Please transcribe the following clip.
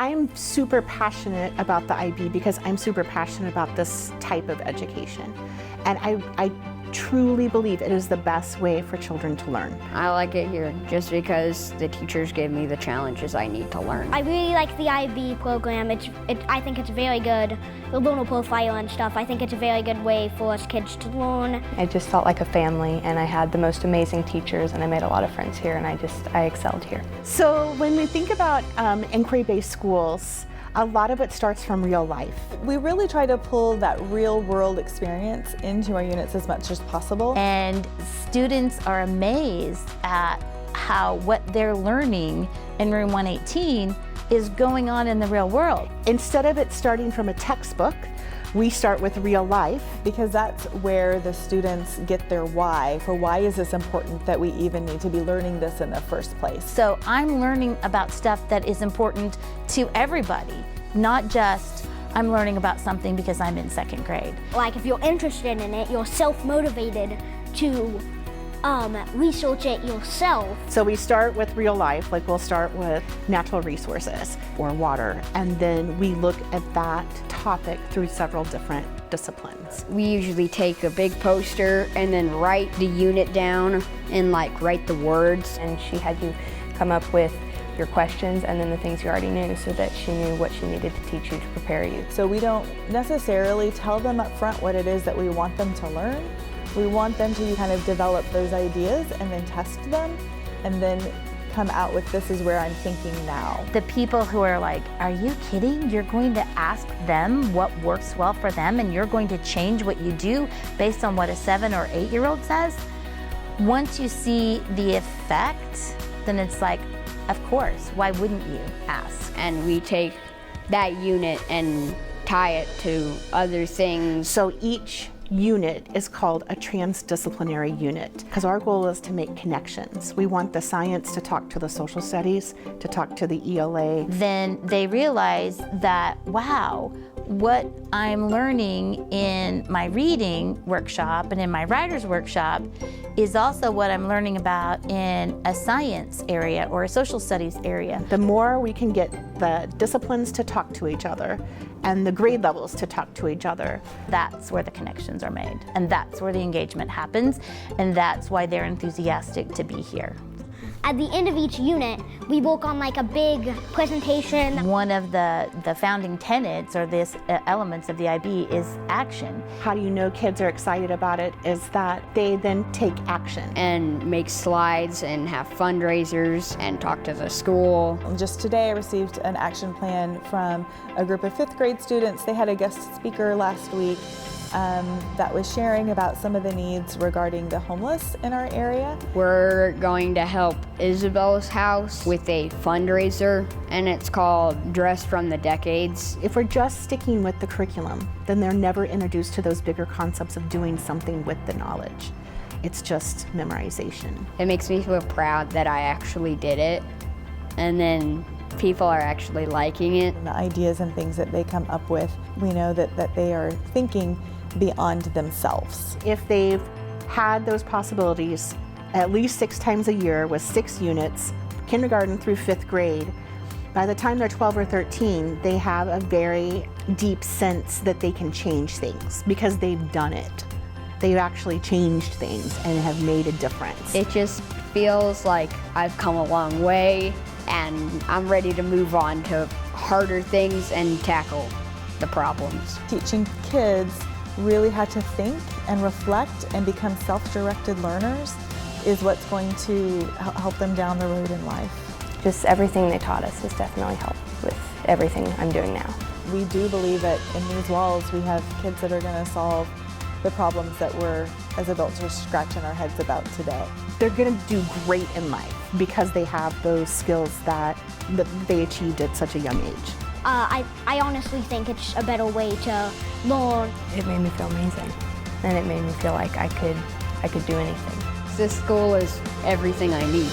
I'm super passionate about the IB because I'm super passionate about this type of education. And I truly believe it is the best way for children to learn. I like it here just because the teachers give me the challenges I need to learn. I really like the IB program. I think it's very good. The learner profile and stuff, I think it's a very good way for us kids to learn. It just felt like a family, and I had the most amazing teachers, and I made a lot of friends here, and I excelled here. So when we think about inquiry-based schools, a lot of it starts from real life. We really try to pull that real world experience into our units as much as possible. And students are amazed at how what they're learning in room 118 is going on in the real world. Instead of it starting from a textbook, we start with real life. Because that's where the students get their why, for why is this important that we even need to be learning this in the first place. So I'm learning about stuff that is important to everybody, not just I'm learning about something because I'm in second grade. Like if you're interested in it, you're self-motivated to research it yourself. So we start with real life, like we'll start with natural resources or water, and then we look at that topic through several different disciplines. We usually take a big poster and then write the unit down and write the words. And she had you come up with your questions and then the things you already knew so that she knew what she needed to teach you to prepare you. So we don't necessarily tell them up front what it is that we want them to learn. We want them to kind of develop those ideas and then test them and then come out with, this is where I'm thinking now. The people who are like, are you kidding? You're going to ask them what works well for them and you're going to change what you do based on what a 7 or 8-year-old says? Once you see the effect, then it's like, of course, why wouldn't you ask? And we take that unit and tie it to other things. So each unit is called a transdisciplinary unit because our goal is to make connections. We want the science to talk to the social studies, to talk to the ELA. Then they realize that, wow, what I'm learning in my reading workshop and in my writer's workshop is also what I'm learning about in a science area or a social studies area. The more we can get the disciplines to talk to each other and the grade levels to talk to each other, that's where the connections are made, and that's where the engagement happens, and that's why they're enthusiastic to be here. At the end of each unit, we work on a big presentation. One of the founding tenets or this elements of the IB is action. How do you know kids are excited about it is that they then take action. And make slides and have fundraisers and talk to the school. And just today I received an action plan from a group of 5th grade students. They had a guest speaker last week that was sharing about some of the needs regarding the homeless in our area. We're going to help Isabel's house with a fundraiser, and it's called Dress from the Decades. If we're just sticking with the curriculum, then they're never introduced to those bigger concepts of doing something with the knowledge. It's just memorization. It makes me feel proud that I actually did it, and then people are actually liking it. The ideas and things that they come up with, we know that they are thinking beyond themselves. If they've had those possibilities at least 6 times a year with 6 units, kindergarten through 5th grade, by the time they're 12 or 13, they have a very deep sense that they can change things because they've done it. They've actually changed things and have made a difference. It just feels like I've come a long way and I'm ready to move on to harder things and tackle the problems. Teaching kids really how to think and reflect and become self-directed learners is what's going to help them down the road in life. Just everything they taught us has definitely helped with everything I'm doing now. We do believe that in these walls we have kids that are going to solve the problems that we're, as adults, are scratching our heads about today. They're going to do great in life because they have those skills that they achieved at such a young age. I honestly think it's a better way to learn. It made me feel amazing, and it made me feel like I could do anything. This school is everything I need.